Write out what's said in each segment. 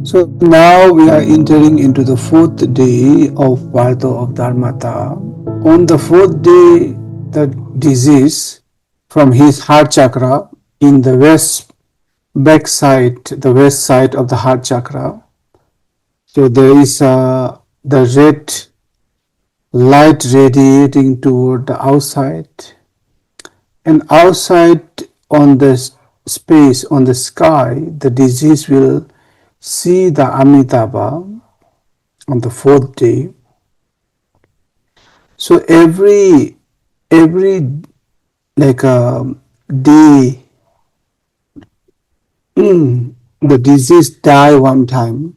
So now we are entering into the fourth day of Bardo of Dharmata. On the fourth day, the disease from his heart chakra in the west backside, the west side of the heart chakra. So there is the red light radiating toward the outside, and outside on the space, on the sky, the disease will see the Amitābha on the fourth day. So every like a day, the disease die one time,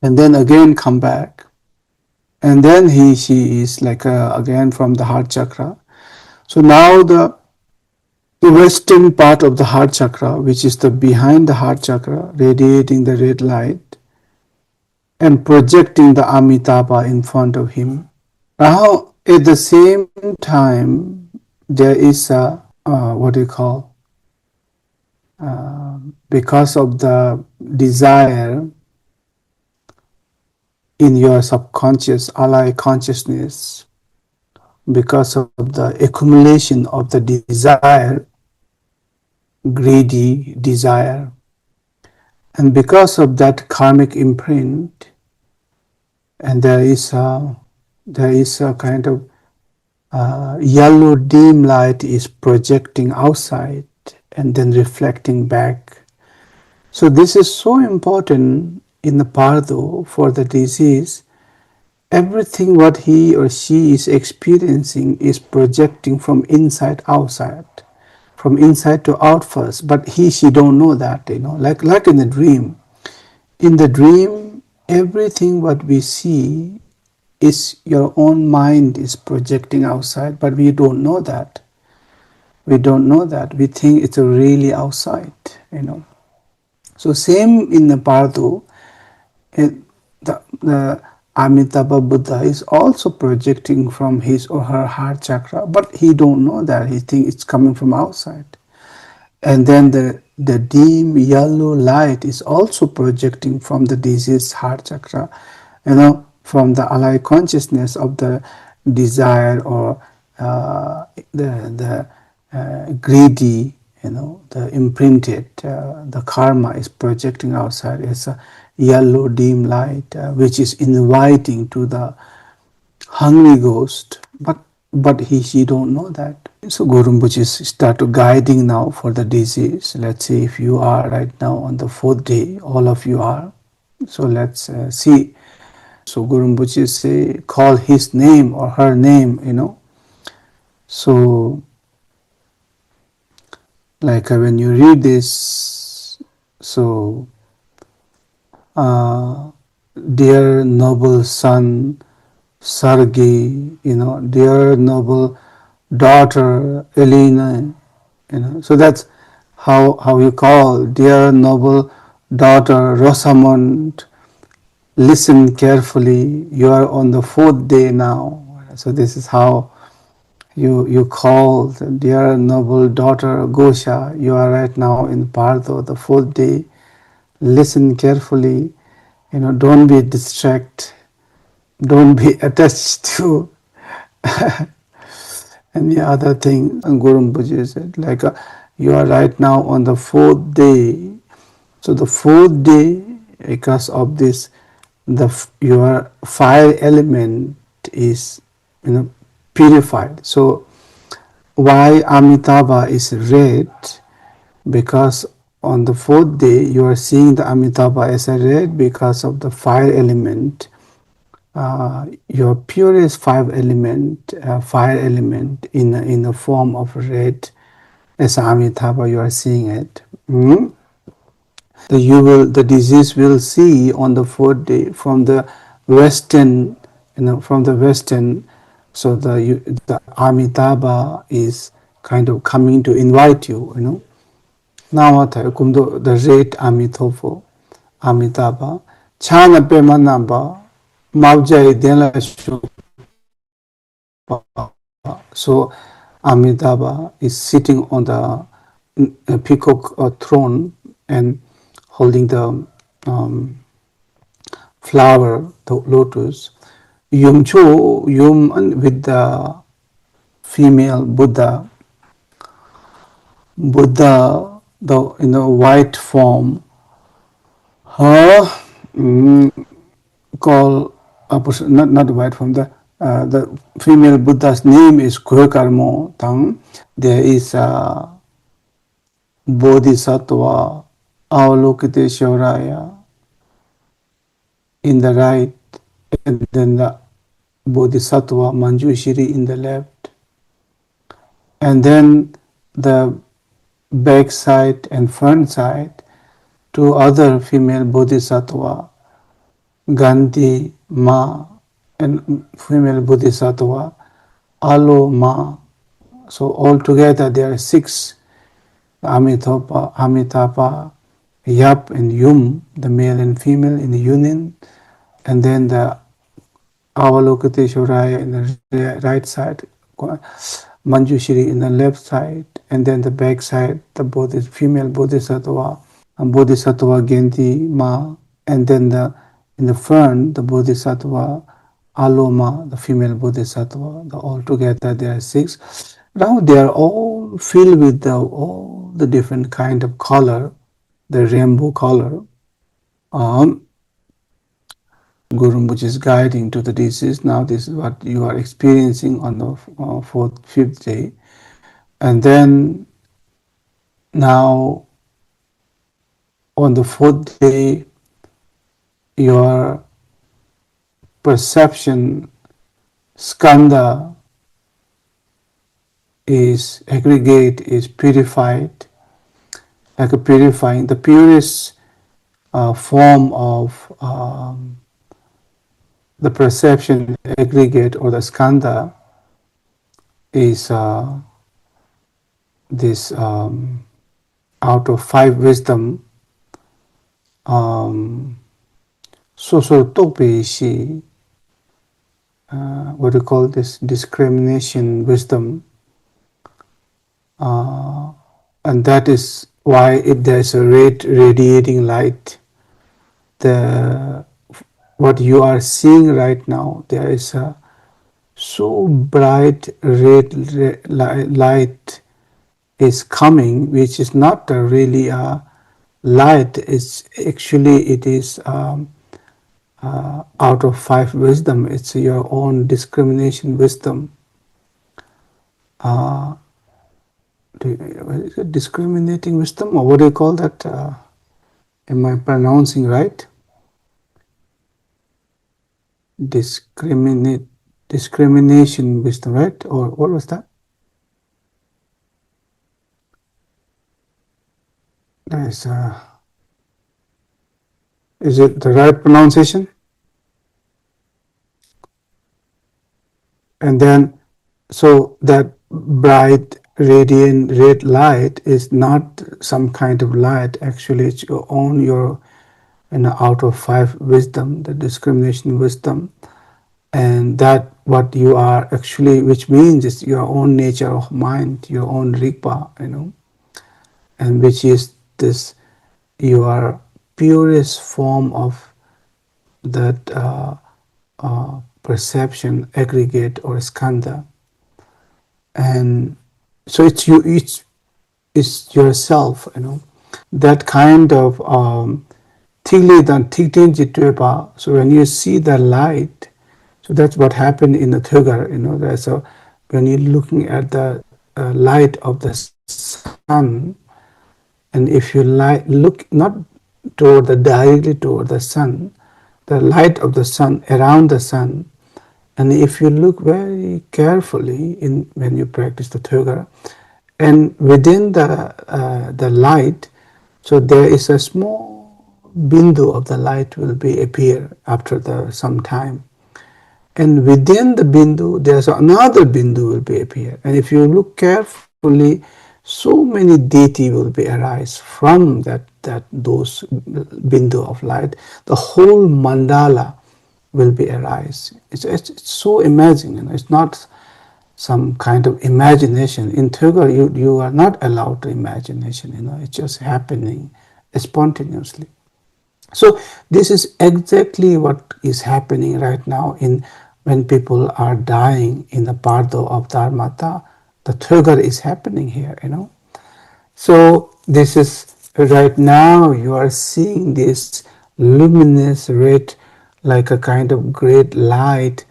and then again come back, and then she is like again from the heart chakra. So now the western part of the heart chakra, which is the behind the heart chakra, radiating the red light and projecting the Amitabha in front of him. Now at the same time, there is a what do you call, because of the desire in your subconscious alay consciousness, because of the accumulation of the desire, greedy desire, and because of that karmic imprint, and there is a kind of yellow dim light is projecting outside and then reflecting back. So this is so important in the Bardo for the disease. Everything what he or she is experiencing is projecting from inside outside, from inside to out first, but she don't know that, like in the dream. In the dream, everything what we see is your own mind is projecting outside, but we don't know that. We don't know that. We think it's really outside, So same in the Bardo, the Amitabha Buddha is also projecting from his or her heart chakra, but he don't know that. He thinks it's coming from outside. And then the dim yellow light is also projecting from the diseased heart chakra, from the alay consciousness of the desire or the greedy, the imprinted, the karma is projecting outside as a yellow dim light, which is inviting to the hungry ghost, but she don't know that. So Guru Rinpoche start to guiding now for the disease. Let's see if you are right now on the fourth day, all of you are. So let's see. So Guru Rinpoche say, call his name or her name, So like when you read this, so dear noble son Sargi, dear noble daughter Elena, so that's how you call dear noble daughter Rosamond. Listen carefully, you are on the fourth day now. So this is how you call the dear noble daughter Gosha. You are right now in Bardo, the fourth day. Listen carefully, don't be distracted, don't be attached to any other thing. And Guru Rinpoche said, like you are right now on the fourth day. So the fourth day, because of this, your fire element is purified. So why Amitabha is red? Because on the fourth day you are seeing the Amitabha as a red because of the fire element. Your purest fire element in the form of red as Amitabha, you are seeing it. The disease will see on the fourth day from the western, so the Amitabha is kind of coming to invite you, Now the red Amitabha, Chana Pema Namba, Mabjai Dela So Amitabha is sitting on the peacock throne and holding the flower, the lotus. Yumcho, with the female Buddha, the white form, her call a person, not the white form, the female Buddha's name is Kuekarmo Tang. There is a bodhisattva Avalokiteshvaraya in the right, and then the bodhisattva Manjushri in the left, and then the back side and front side, two other female bodhisattva, Gandhi Ma and female bodhisattva Alo Ma. So altogether there are 6, Amitābha, Yap and Yum, the male and female in the union, and then the Avalokiteshvaraya in the right side, Manjushri in the left side, and then the back side, the female bodhisattva, and bodhisattva Gandhi Ma, and then in the front, the bodhisattva Aloma, the female bodhisattva. Altogether there are 6. Now they are all filled with all the different kind of color, the rainbow color. Guru Rinpoche is guiding to the deities. Now this is what you are experiencing on the 5th day. And then now on the 4th day, your perception, skandha, is aggregate, is purified, like a purifying, the purest form of the perception aggregate or the skandha is this out of 5 wisdom, sosotopeshi, what do you call this, discrimination wisdom, and that is why if there is a red radiating light, what you are seeing right now, there is a so bright red light is coming, which is not really a light. It's actually, it is out of 5 wisdom. It's your own discrimination wisdom. Discriminating wisdom, or what do you call that? Am I pronouncing right? Discrimination wisdom, right? Or what was that? Is it the right pronunciation? And then, so that bright radiant red light is not some kind of light. Actually, it's your own, out of 5 wisdom, the discrimination wisdom, and that what you are actually, which means it's your own nature of mind, your own Rigpa, and which is this your purest form of that perception aggregate or skandha. And so it's you, it's yourself, that kind of so when you see the light, so that's what happened in the Thögal, when you're looking at the light of the sun, and if you look not directly toward the sun, the light of the sun around the sun, and if you look very carefully when you practice the Thögal, and within the light, so there is a small bindu of the light will appear after some time, and within the bindu there's another bindu will appear, and if you look carefully, so many deity will arise from those bindu of light. The whole mandala will arise. It's so amazing, it's not some kind of imagination. In Thögal, you are not allowed to imagination, it's just happening spontaneously. So this is exactly what is happening right now in when people are dying in the Bardo of Dharmata. The trigger is happening here, So this is right now you are seeing this luminous red like a kind of great light,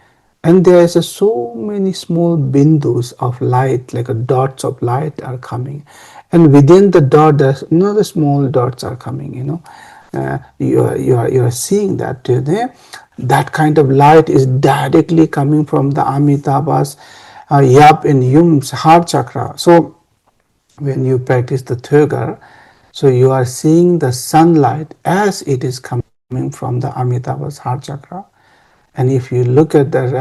and there's so many small bindus of light like a dots of light are coming, and within the dot there's another small dots are coming, you are seeing that there. That kind of light is directly coming from the Amitabha's Yap and Yum's heart chakra. So when you practice the Thögal, so you are seeing the sunlight as it is coming from the Amitabha's heart chakra, and if you look at this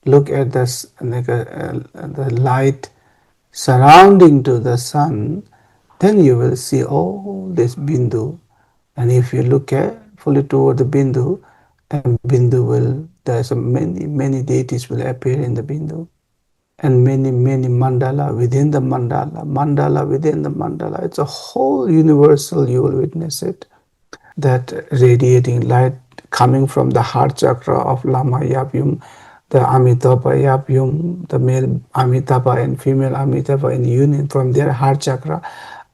like the light surrounding to the sun, then you will see all this bindu, and if you look carefully toward the bindu, then bindu will there's a many deities will appear in the bindu, and many mandala within the mandala within the mandala. It's a whole universal, you will witness it, that radiating light coming from the heart chakra of Lama Yapyum, the Amitabha Yapyum, the male Amitabha and female Amitabha in union from their heart chakra.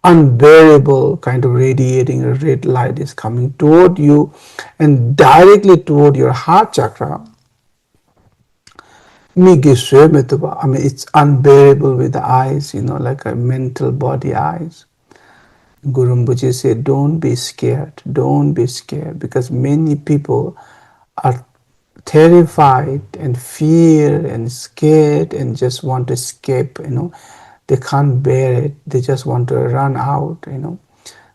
Unbearable kind of radiating red light is coming toward you and directly toward your heart chakra. I mean, it's unbearable with the eyes, like a mental body eyes. Guru Rinpoche said, don't be scared, because many people are terrified and fear and scared and just want to escape, they can't bear it, they just want to run out,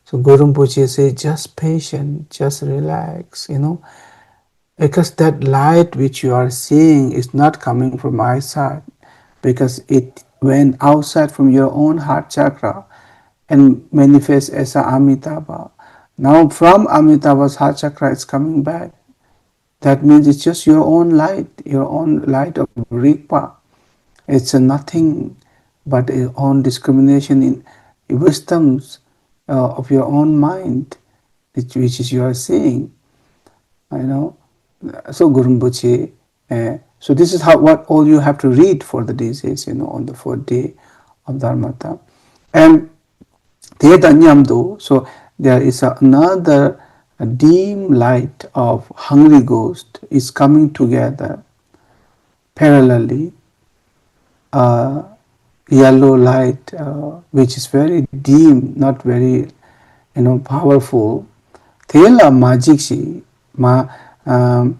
So Guru Rinpoche said, just patient, just relax, because that light which you are seeing is not coming from outside, because it went outside from your own heart chakra and manifests as a Amitabha. Now from Amitabha's heart chakra it's coming back. That means it's just your own light of Rigpa. It's a nothing but your own discrimination in wisdoms of your own mind, which is you are seeing, So Guru Rinpoche, so this is what all you have to read for the days, on the fourth day of Dharmata. And so there is another dim light of hungry ghost is coming together parallelly. Yellow light, which is very dim, not very, powerful. Thela majiksi ma Guru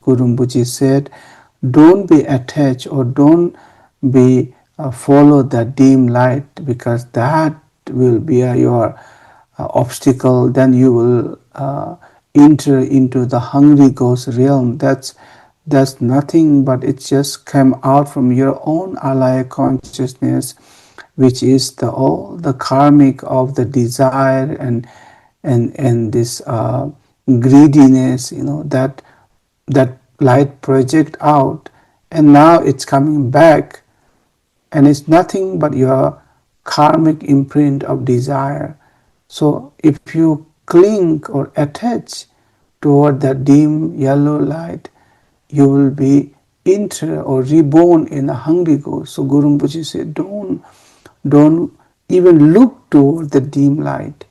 Rinpoche said, don't be attached or don't be follow that dim light, because that will be your obstacle. Then you will enter into the hungry ghost realm. That's nothing but it just came out from your own alaya consciousness, which is all the karmic of the desire and this greediness, that light project out, and now it's coming back, and it's nothing but your karmic imprint of desire. So if you cling or attach toward that dim yellow light, you will be enter or reborn in a hungry ghost. So Guru Rinpoche said, don't even look toward the dim light.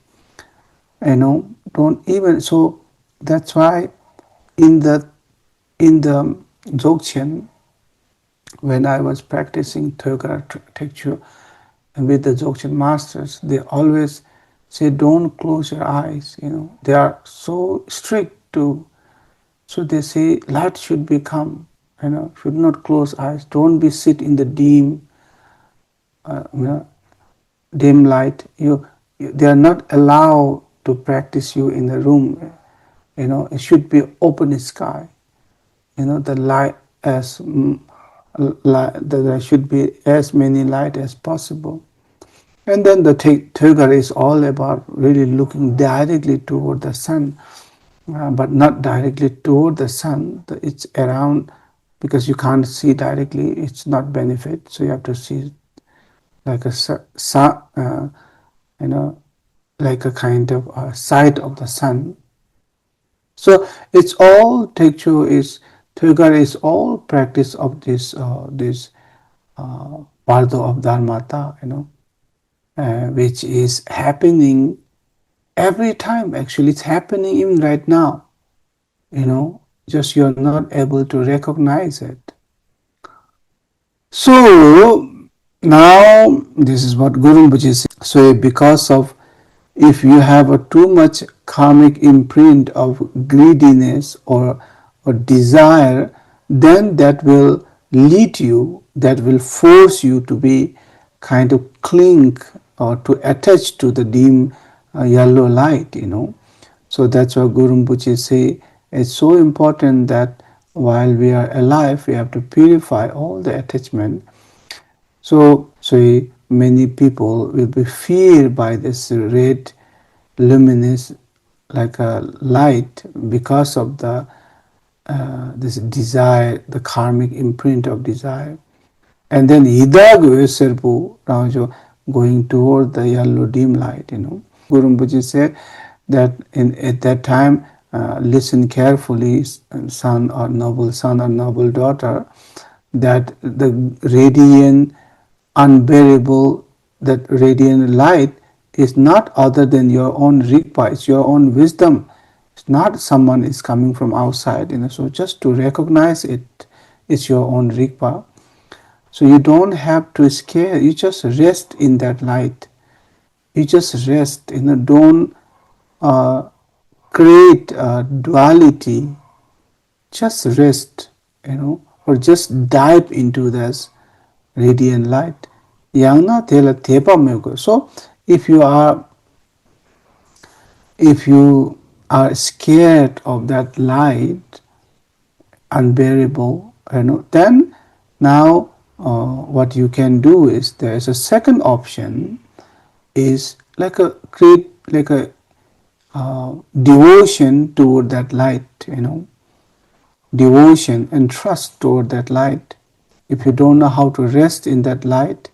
Don't even. So that's why in the Dzogchen, when I was practicing Thögal architecture and with the Dzogchen masters, they always say, don't close your eyes. They are so strict to. So they say light should become, should not close eyes. Don't be sit in the dim light. They are not allowed to practice you in the room. It should be open sky. The light there should be as many light as possible. And then the Thögal is all about really looking directly toward the sun, but not directly toward the sun. It's around, because you can't see directly. It's not benefit. So you have to see like a like a kind of side of the sun. So it's all Thögal is all practice of this Bardo of Dharmata, which is happening every time. Actually, it's happening even right now. Just you're not able to recognize it. So now this is what Guru Rinpoche is saying. So because of, if you have a too much karmic imprint of greediness or desire, then that will lead you, that will force you to be kind of cling or to attach to the dim yellow light. So that's why Guru Rinpoche say it's so important that while we are alive, we have to purify all the attachment. So many people will be feared by this red, luminous, like a light, because of the this desire, the karmic imprint of desire. And then hidago serpu rajo going toward the yellow dim light. Guru Rinpoche said that at that time, listen carefully, son or noble daughter, that the radiant, unbearable, that radiant light is not other than your own Rigpa, it's your own wisdom. It's not someone is coming from outside. So just to recognize it, it's your own Rigpa. So you don't have to scare, you just rest in that light. You just rest, don't create duality. Just rest, or just dive into this radiant light. Yangna tela tepa mego. So if you are scared of that light, unbearable, then now what you can do is, there is a second option, is like a create like a devotion toward that light. Devotion and trust toward that light. If you don't know how to rest in that light,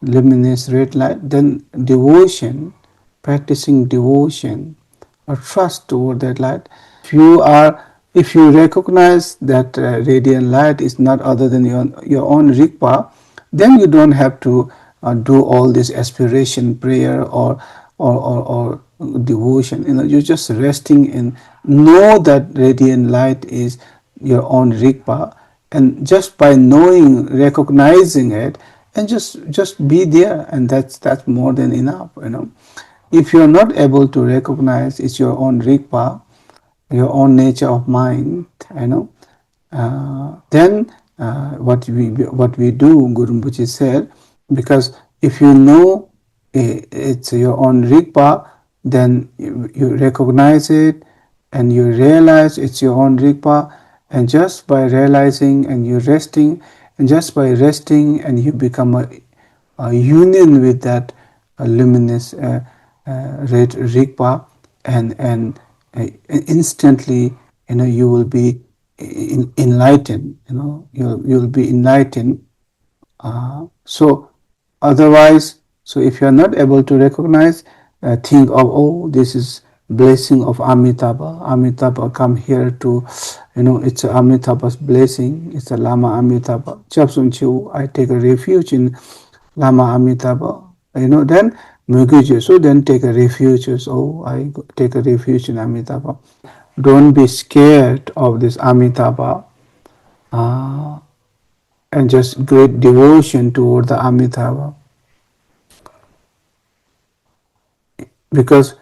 luminous red light, then devotion, practicing devotion or trust toward that light. If you recognize that radiant light is not other than your own Rigpa, then you don't have to do all this aspiration prayer or devotion. You're just resting in, know that radiant light is your own Rigpa, and just by knowing, recognizing it, and just be there, and that's more than enough. If you're not able to recognize it's your own Rigpa, your own nature of mind, then what we do, Guru Rinpoche said, because if you know it's your own Rigpa, then you recognize it and you realize it's your own Rigpa, and just by realizing and you resting, and just by resting and you become a union with that luminous red Rigpa, and instantly you will be enlightened. You'll be enlightened. So otherwise, so if you are not able to recognize, think of, oh, this is blessing of Amitabha. Amitabha come here to, it's Amitabha's blessing. It's a Lama Amitabha. Chapsun Chiu, I take a refuge in Lama Amitabha. Then Muguju, so then take a refuge. Oh, I take a refuge in Amitabha. Don't be scared of this Amitabha. And just great devotion toward the Amitabha, because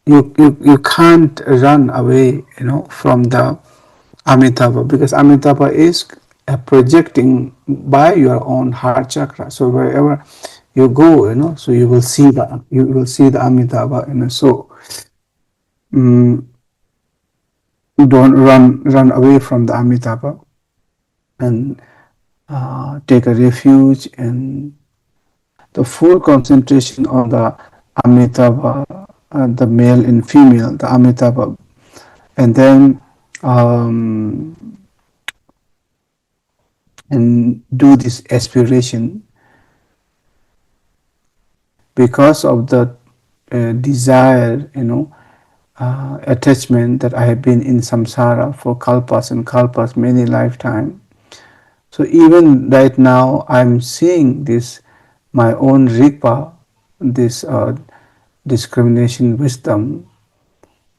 you can't run away from the Amitabha, because Amitabha is projecting by your own heart chakra. So wherever you go, so you will see the Amitabha. So don't run away from the Amitabha, and take a refuge in the full concentration on the Amitabha, the male and female, the Amitabha, and then and do this aspiration, because of the desire, attachment that I have been in samsara for kalpas and kalpas, many lifetime. So even right now, I'm seeing this, my own Rigpa, this discrimination wisdom,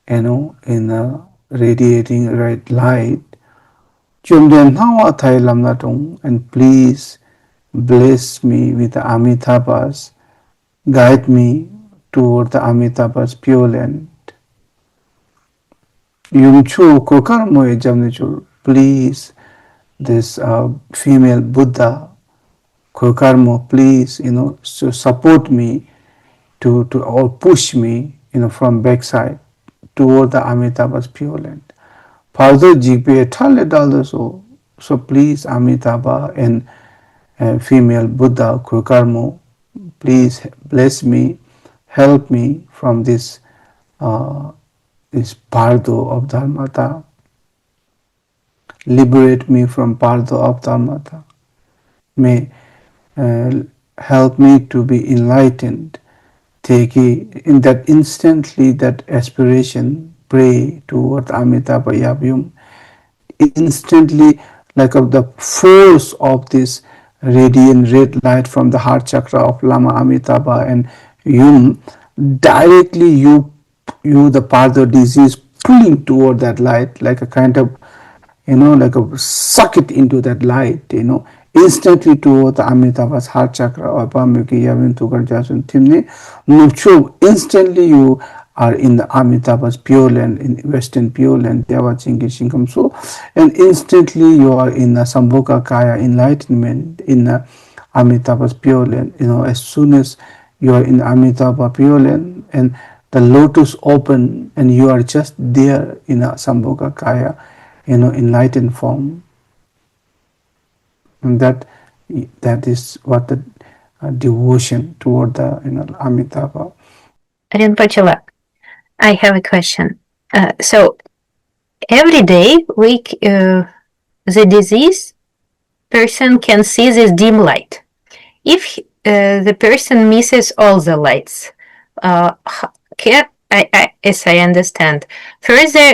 in a radiating red light. Chumden Hawa Thai Lamnatung, and please bless me with the Amitabhas, guide me toward the Amitabha's pure land. Yumchu Kokarmoe Jamnichur, please, this female Buddha, Kokarmo, please, to support me, to or push me, from backside toward the Amitabha's pure land. Father Jigbe Thale Daldaso, so please, Amitabha and female Buddha, Kokarmo, please bless me, help me from uh, this Bardo of Dharmata, liberate me from Bardo of Dharmata. May help me to be enlightened. Take in that instantly that aspiration, pray toward Amitabha Yavyum. Instantly, like of the force of this radiant red light from the heart chakra of Lama Amitabha and Yum, directly you the Pardo disease pulling toward that light like a kind of, like a suck it into that light, instantly toward the Amitabha's heart chakra or Pamiki Yavin Tukar Jasun Timni, Nupchu, instantly you are in the Amitabha's pure land, in Western pure land, Deva Chinki Shinkamsu, and instantly you are in the Sambhoga Kaya enlightenment in the Amitabha's pure land. As soon as you are in Amitabha pure land and the lotus open and you are just there in a Sambhoga Kaya, enlightened form, and that is what the devotion toward the Amitabha. Rinpoche, I have a question. So every day, the disease person can see this dim light. If the person misses all the lights, as I understand, further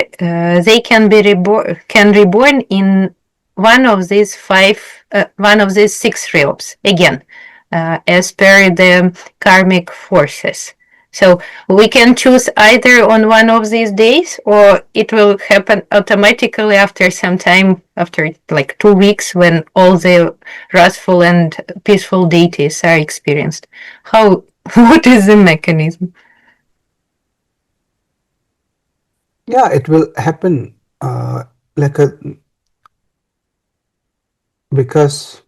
they can be reborn in one of these six realms again, as per the karmic forces. So we can choose either on one of these days, or it will happen automatically after some time, after like 2 weeks, when all the wrathful and peaceful deities are experienced. How? What is the mechanism? Yeah, it will happen like a because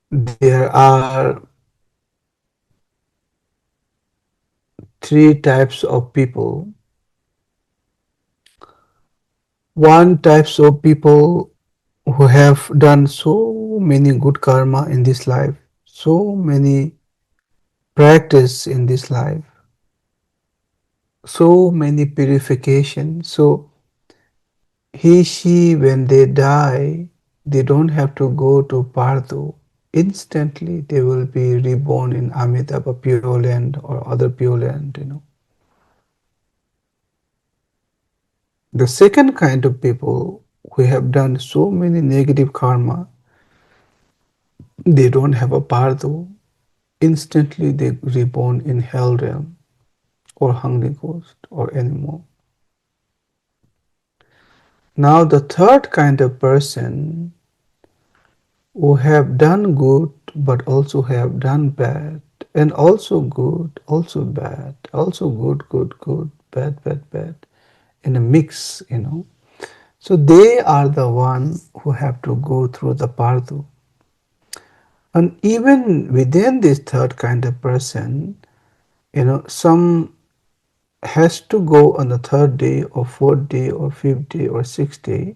there are three types of people. One types of people who have done so many good karma in this life, so many practice in this life, so many purification. So she, when they die, they don't have to go to Pardo. Instantly, they will be reborn in Amitabha Pure Land or other Pure Land. The second kind of people who have done so many negative karma, they don't have a Pardo. Instantly, they reborn in Hell Realm or Hungry Ghost or animal. Now, the third kind of person who have done good but also have done bad, and also good, also bad, also good, good, good, bad, bad, bad, in a mix. So they are the one who have to go through the Pardu. And even within this third kind of person, some has to go on the third day or fourth day or fifth day or sixth day.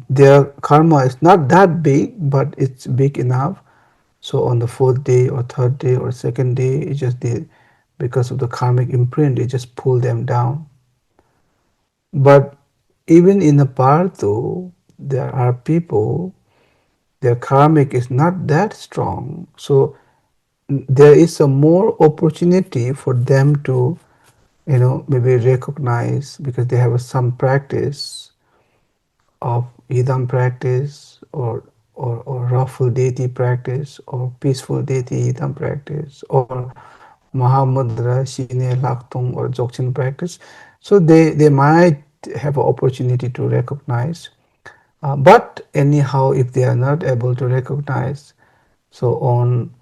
Their karma is not that big, but it's big enough. So on the fourth day or third day or second day, it just because of the karmic imprint, it just pull them down. But even in the Partho, there are people, their karmic is not that strong. So there is a more opportunity for them to, maybe recognize, because they have some practice of idam practice, or rawful deity practice, or peaceful deity idam practice, or Mahamudra, Shine, Laktung, or Dzogchen practice. So they might have an opportunity to recognize. But anyhow, if they are not able to recognize, so on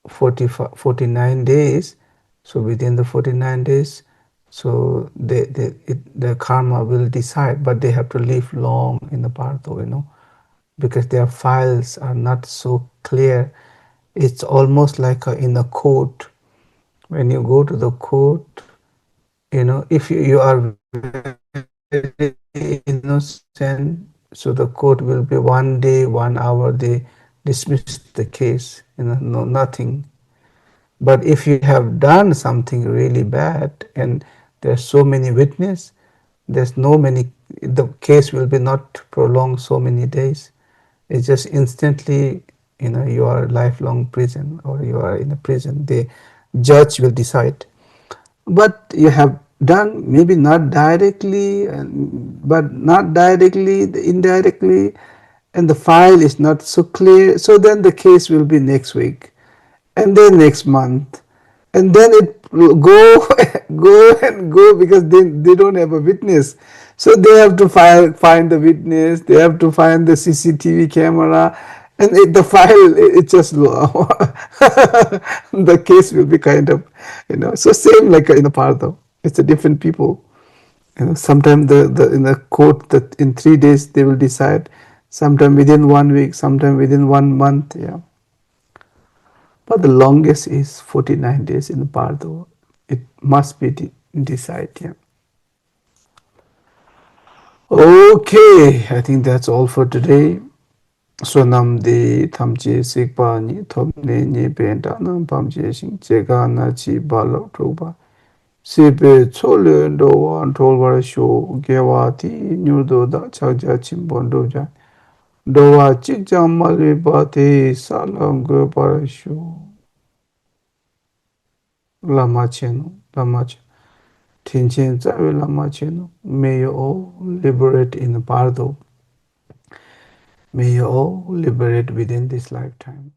49 days, so within the 49 days, so the karma will decide, but they have to live long in the Bardo, because their files are not so clear. It's almost like in a court. When you go to the court, if you are very innocent, so the court will be 1 day, 1 hour, they dismiss the case, no, nothing. But if you have done something really bad, and there are so many witnesses, there's no many, the case will be not prolonged so many days. It's just instantly, you are lifelong prison, or you are in a prison. The judge will decide. But you have done, maybe not directly, but not directly, indirectly, and the file is not so clear. So then the case will be next week, and then next month, and then it will go go and go, because they don't have a witness. So they have to find the witness, they have to find the CCTV camera, and the file, it just the case will be kind of, so same like in the Pardo. It's a different people. Sometimes the in the court, that in 3 days they will decide, sometime within 1 week, sometime within 1 month. Yeah. But the longest is 49 days in the Bardo. It must be decided. Yeah. Okay, I think that's all for today. So nam de thamche sikpa ni thomne ni benta nam pamche sing chega na chi balo troba. Sipe chole ndo wan tolwara sho gewa ti nyurdo da chagja chimbondo ja. Dowa chikja mali ba te salam go para sho. Lama cheno, lama cheno. Tinchen Tsawe Lama Cheno. May you all liberate in the Bardo. May you all liberate within this lifetime.